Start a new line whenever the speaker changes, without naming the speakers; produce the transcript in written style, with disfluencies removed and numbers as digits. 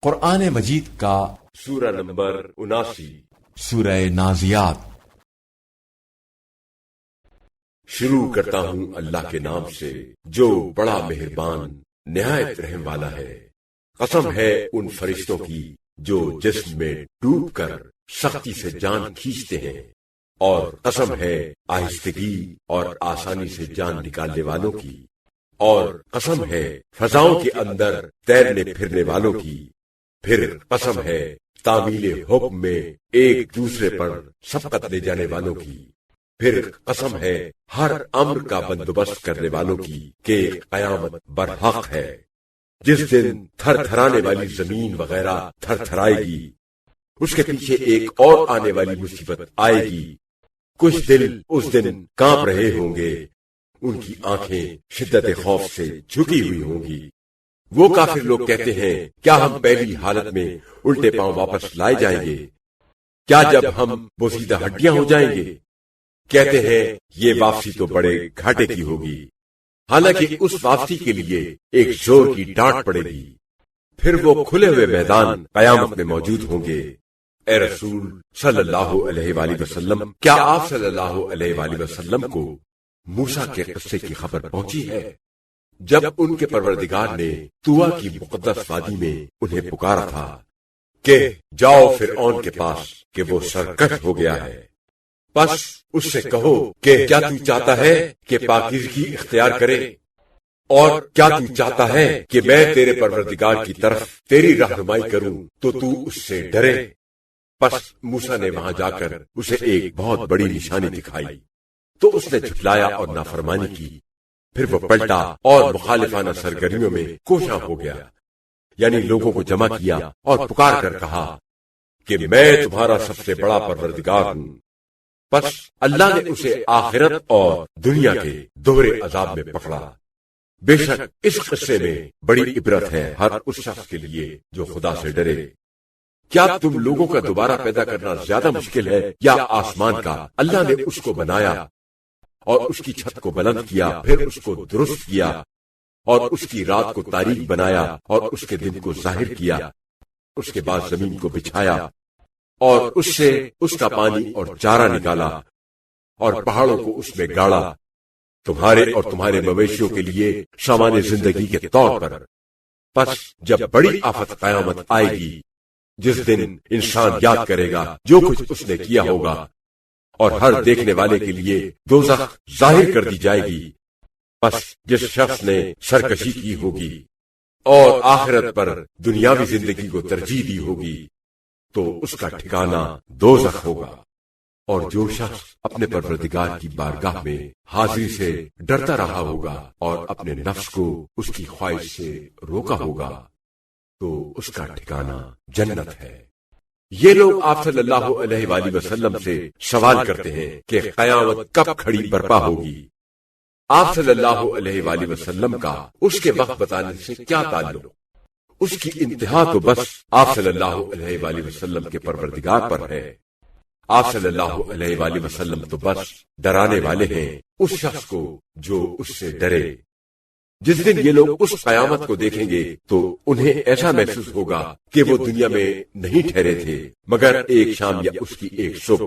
قرآن مجید کا
سورہ نمبر 79
سورہ نازیات۔
شروع کرتا ہوں اللہ کے نام سے جو بڑا مہربان نہایت رحم والا ہے۔ قسم ہے ان فرشتوں کی جو جسم میں ڈوب کر سختی سے جان کھینچتے ہیں، اور قسم ہے آہستگی اور آسانی سے جان نکالنے والوں کی، اور قسم ہے فضاؤں کے اندر تیرنے پھرنے والوں کی، پھر قسم ہے تعمیل حکم میں ایک دوسرے پر سبقت لے جانے والوں کی، پھر قسم ہے ہر امر کا بندوبست کرنے والوں کی کہ قیامت برحق ہے، جس دن تھر تھرانے والی زمین وغیرہ تھر تھرائے گی، اس کے پیچھے ایک اور آنے والی مصیبت آئے گی۔ کچھ دل اس دن کانپ رہے ہوں گے، ان کی آنکھیں شدت خوف سے جھکی ہوئی ہوں گی۔ وہ کافر لوگ کہتے ہیں کیا ہم پہلی حالت میں الٹے پاؤں واپس لائے جائیں گے؟ کیا جب ہم بوسیدہ ہڈیاں ہو جائیں گے؟ کہتے ہیں یہ واپسی تو بڑے گھاٹے کی ہوگی، حالانکہ اس واپسی کے لیے ایک زور کی ڈانٹ پڑے گی، پھر وہ کھلے ہوئے میدان قیامت میں موجود ہوں گے۔ اے رسول صلی اللہ علیہ وآلہ وسلم، کیا آپ صلی اللہ علیہ وآلہ وسلم کو موسیٰ کے قصے کی خبر پہنچی ہے جب ان کے پروردگار نے طوٰ کی مقدس وادی میں انہیں پکارا تھا کہ جاؤ فرعون کے پاس کہ وہ سرکش ہو گیا ہے، بس اس سے کہو کہ کیا تو چاہتا ہے کہ پاکیزگی اختیار کرے، اور کیا تو چاہتا ہے کہ میں تیرے پروردگار کی طرف تیری رہنمائی کروں تو تو اس سے ڈرے۔ پس موسیٰ نے وہاں جا کر اسے ایک بہت بڑی نشانی دکھائی، تو اس نے جھٹلایا اور نافرمانی کی، پھر وہ پلٹا اور مخالفانہ سرگرمیوں میں کوشاں ہو گیا، یعنی لوگوں کو جمع کیا اور پکار کر کہا کہ میں تمہارا سب سے بڑا پروردگار ہوں۔ پس اللہ نے اسے آخرت اور دنیا کے دوہرے عذاب میں پکڑا۔ بے شک اس قصے میں بڑی عبرت ہے ہر اس شخص کے لیے جو خدا سے ڈرے۔ کیا تم لوگوں کا دوبارہ پیدا کرنا زیادہ مشکل ہے یا آسمان کا؟ اللہ نے اس کو بنایا اور اس کی چھت کو بلند کیا، پھر اس کو درست کیا، اور اس کی رات کو تاریک بنایا اور اس کے دن کو ظاہر کیا، اس کے بعد زمین کو بچھایا اور اس سے اس کا پانی اور چارہ نکالا، اور پہاڑوں کو اس میں گاڑا، تمہارے اور تمہارے مویشیوں کے لیے سامان زندگی کے طور پر۔ پس جب بڑی آفت قیامت آئے گی، جس دن انسان یاد کرے گا جو کچھ اس نے کیا ہوگا، اور ہر دیکھنے والے کے لیے دوزخ ظاہر کر دی جائے گی، پس جس شخص نے سرکشی کی ہوگی اور آخرت پر دنیاوی زندگی کو ترجیح دی ہوگی تو اس کا ٹھکانہ دوزخ ہوگا۔ اور جو شخص اپنے پروردگار کی بارگاہ میں حاضری سے ڈرتا رہا ہوگا اور اپنے نفس کو اس کی خواہش سے روکا ہوگا تو اس کا ٹھکانہ جنت ہے۔ یہ لوگ آپ صلی اللہ علیہ وآلہ وسلم سے سوال کرتے ہیں کہ قیامت کب کھڑی برپا ہوگی؟ آپ صلی اللہ علیہ وآلہ وسلم کا اس کے وقت بتانے سے کیا تعلق؟ اس کی انتہا تو بس آپ صلی اللہ علیہ وآلہ وسلم کے پروردگار پر ہے۔ آپ صلی اللہ علیہ وآلہ وسلم تو بس ڈرانے والے ہیں اس شخص کو جو اس سے ڈرے۔ جس دن یہ لوگ اس قیامت کو دیکھیں گے تو انہیں ایسا محسوس ہوگا کہ وہ دنیا میں نہیں ٹھہرے تھے مگر ایک شام یا اس کی ایک صبح،